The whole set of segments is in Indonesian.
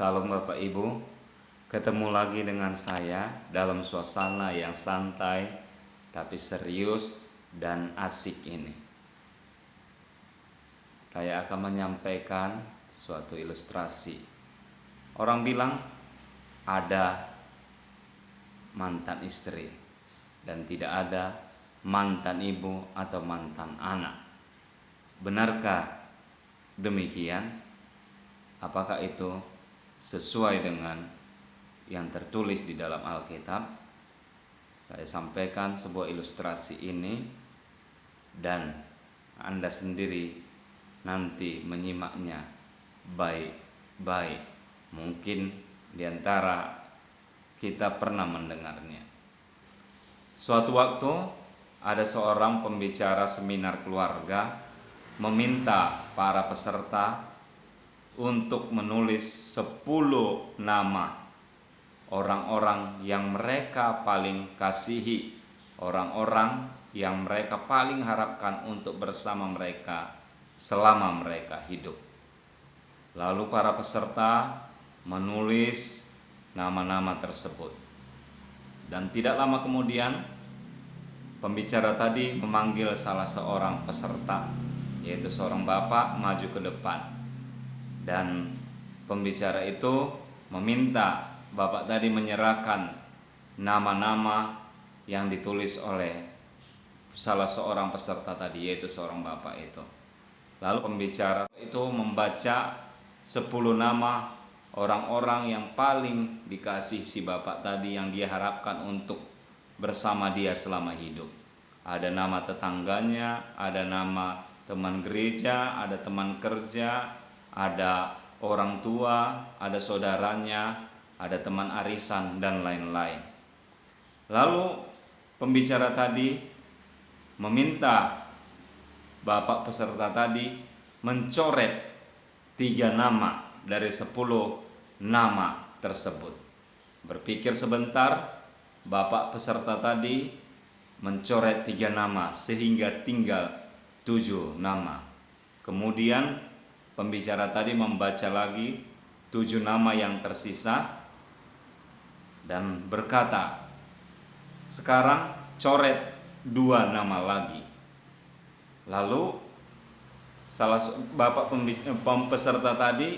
Salam Bapak Ibu, ketemu lagi dengan saya dalam suasana yang santai tapi serius dan asik ini. Saya akan menyampaikan suatu ilustrasi. Orang bilang ada mantan istri dan tidak ada mantan ibu atau mantan anak. Benarkah demikian? Apakah itu sesuai dengan yang tertulis di dalam Alkitab? Saya sampaikan sebuah ilustrasi ini dan Anda sendiri nanti menyimaknya baik-baik. Mungkin di antara kita pernah mendengarnya. Suatu waktu ada seorang pembicara seminar keluarga meminta para peserta untuk menulis 10 nama orang-orang yang mereka paling kasihi, orang-orang yang mereka paling harapkan untuk bersama mereka selama mereka hidup. Lalu para peserta menulis nama-nama tersebut. Dan tidak lama kemudian pembicara tadi memanggil salah seorang peserta, yaitu seorang bapak, maju ke depan. Dan pembicara itu meminta bapak tadi menyerahkan nama-nama yang ditulis oleh salah seorang peserta tadi, yaitu seorang bapak itu. Lalu pembicara itu membaca 10 nama orang-orang yang paling dikasih si bapak tadi, yang dia harapkan untuk bersama dia selama hidup. Ada nama tetangganya, ada nama teman gereja, ada teman kerja, ada orang tua, ada saudaranya, ada teman arisan, dan lain-lain. Lalu pembicara tadi meminta bapak peserta tadi mencoret 3 nama dari 10 nama tersebut. Berpikir sebentar, bapak peserta tadi mencoret 3 nama sehingga tinggal 7 nama. Kemudian pembicara tadi membaca lagi 7 nama yang tersisa dan berkata, sekarang coret 2 nama lagi. Lalu bapak peserta tadi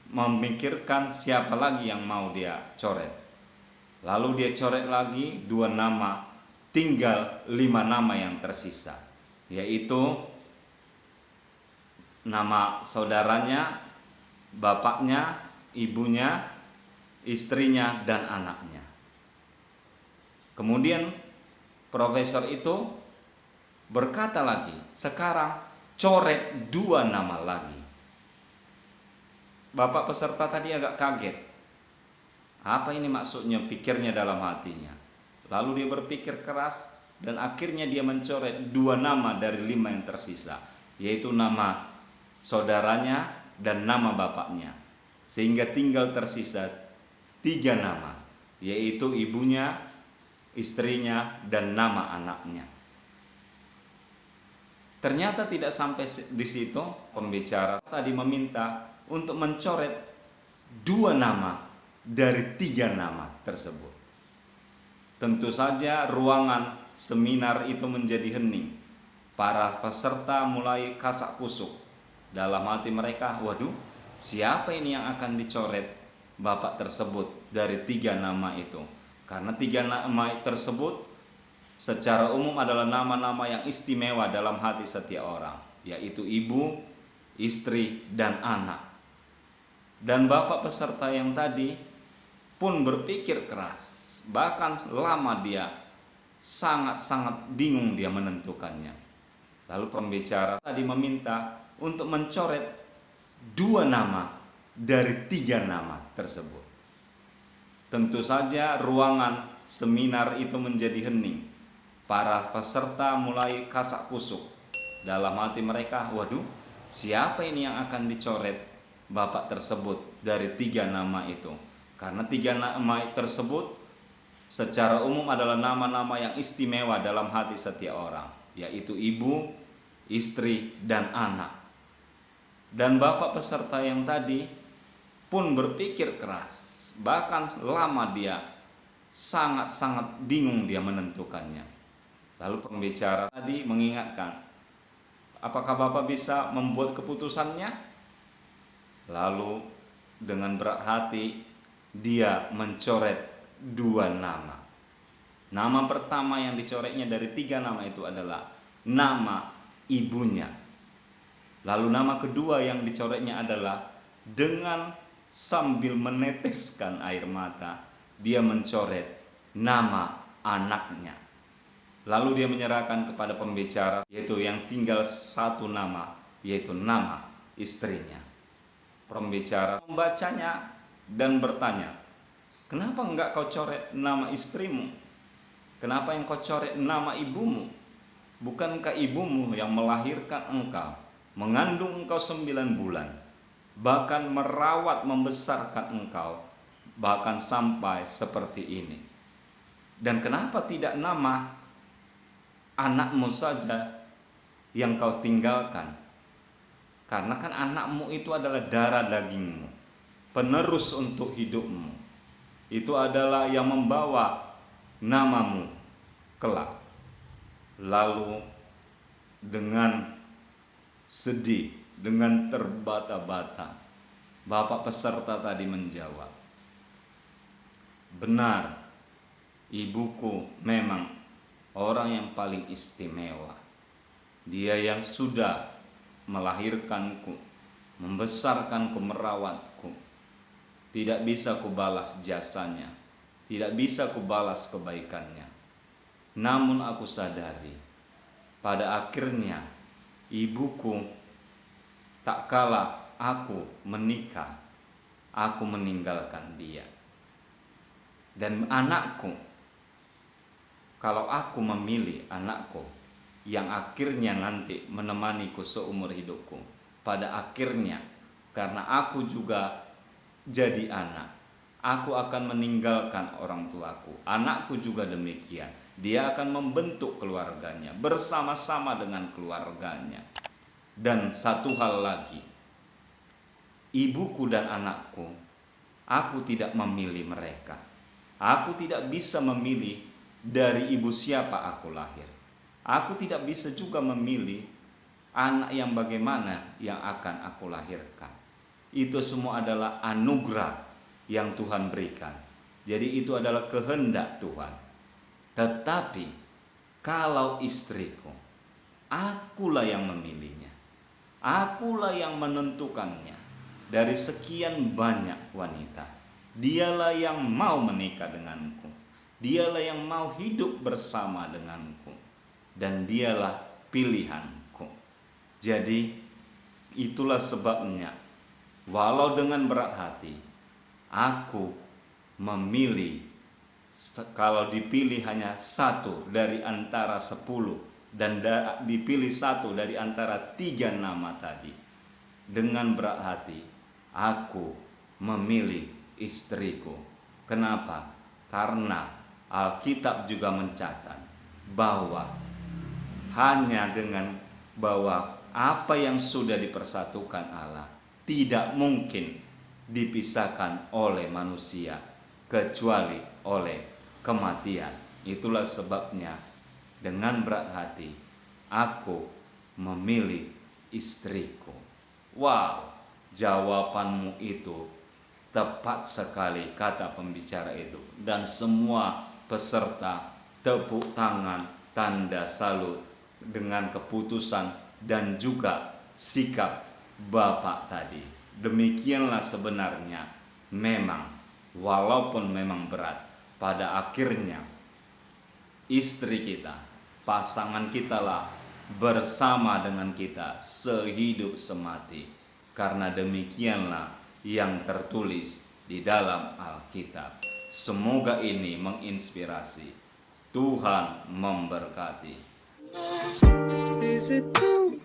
memikirkan siapa lagi yang mau dia coret. Lalu dia coret lagi 2 nama, tinggal 5 nama yang tersisa, yaitu nama saudaranya, bapaknya, ibunya, istrinya, dan anaknya. Kemudian profesor itu berkata lagi, sekarang coret 2 nama lagi. Bapak peserta tadi agak kaget. Apa ini maksudnya, pikirnya dalam hatinya. Lalu dia berpikir keras dan akhirnya dia mencoret 2 nama dari 5 yang tersisa, yaitu nama saudaranya dan nama bapaknya, sehingga tinggal tersisa 3 nama, yaitu ibunya, istrinya, dan nama anaknya. Ternyata tidak sampai di situ, pembicara tadi meminta untuk mencoret 2 nama dari 3 nama tersebut. Tentu saja ruangan seminar itu menjadi hening. Para peserta mulai kasak kusuk. Dalam hati mereka, waduh, siapa ini yang akan dicoret bapak tersebut dari 3 nama itu? Karena 3 nama tersebut secara umum adalah nama-nama yang istimewa dalam hati setiap orang, yaitu ibu, istri, dan anak. Dan bapak peserta yang tadi pun berpikir keras, bahkan lama dia sangat-sangat bingung dia menentukannya. Lalu pembicara tadi meminta untuk mencoret 2 nama dari 3 nama tersebut. Tentu saja ruangan seminar itu menjadi hening. Para peserta mulai kasak kusuk. Dalam hati mereka, waduh, siapa ini yang akan dicoret bapak tersebut dari 3 nama itu? Karena 3 nama tersebut secara umum adalah nama-nama yang istimewa dalam hati setiap orang, yaitu ibu, istri, dan anak. Dan bapak peserta yang tadi pun berpikir keras, bahkan lama dia sangat-sangat bingung dia menentukannya. Lalu pembicara tadi mengingatkan, apakah Bapak bisa membuat keputusannya? Lalu dengan berat hati dia mencoret 2 nama. Nama pertama yang dicoretnya dari 3 nama itu adalah nama ibunya. Lalu nama kedua yang dicoretnya adalah dengan sambil meneteskan air mata, dia mencoret nama anaknya. Lalu dia menyerahkan kepada pembicara, yaitu yang tinggal 1 nama, yaitu nama istrinya. Pembicara membacanya dan bertanya, kenapa enggak kau coret nama istrimu? Kenapa yang kau coret nama ibumu? Bukankah ibumu yang melahirkan engkau, mengandung engkau 9 bulan, bahkan merawat membesarkan engkau, bahkan sampai seperti ini? Dan kenapa tidak nama anakmu saja yang kau tinggalkan? Karena kan anakmu itu adalah darah dagingmu, penerus untuk hidupmu. Itu adalah yang membawa namamu kelak. Lalu dengan sedih, dengan terbata-bata, bapak peserta tadi menjawab, benar, ibuku memang orang yang paling istimewa. Dia yang sudah melahirkanku, membesarkanku, merawatku. Tidak bisa kubalas jasanya, tidak bisa kubalas kebaikannya. Namun aku sadari, pada akhirnya ibuku tak kala aku menikah, aku meninggalkan dia. Dan anakku, kalau aku memilih anakku yang akhirnya nanti menemaniku seumur hidupku, pada akhirnya karena aku juga jadi anak, aku akan meninggalkan orang tuaku. Anakku juga demikian, dia akan membentuk keluarganya bersama-sama dengan keluarganya. Dan satu hal lagi, ibuku dan anakku, aku tidak memilih mereka. Aku tidak bisa memilih dari ibu siapa aku lahir. Aku tidak bisa juga memilih anak yang bagaimana yang akan aku lahirkan. Itu semua adalah anugerah yang Tuhan berikan. Jadi itu adalah kehendak Tuhan. Tetapi kalau istriku, akulah yang memilihnya, akulah yang menentukannya. Dari sekian banyak wanita, dialah yang mau menikah denganku, dialah yang mau hidup bersama denganku, dan dialah pilihanku. Jadi itulah sebabnya, walau dengan berat hati, aku memilih, kalau dipilih hanya 1 dari antara 10 dan dipilih 1 dari antara 3 nama tadi, dengan berat hati aku memilih istriku. Kenapa? Karena Alkitab juga mencatat bahwa hanya dengan bahwa apa yang sudah dipersatukan Allah tidak mungkin dipisahkan oleh manusia kecuali oleh kematian. Itulah sebabnya dengan berat hati aku memilih istriku. Wow, jawabanmu itu tepat sekali, kata pembicara itu. Dan semua peserta tepuk tangan, tanda salut dengan keputusan dan juga sikap Bapak tadi. Demikianlah sebenarnya, memang walaupun memang berat, pada akhirnya istri kita, pasangan kita lah bersama dengan kita sehidup semati. Karena demikianlah yang tertulis di dalam Alkitab. Semoga ini menginspirasi. Tuhan memberkati. Is it too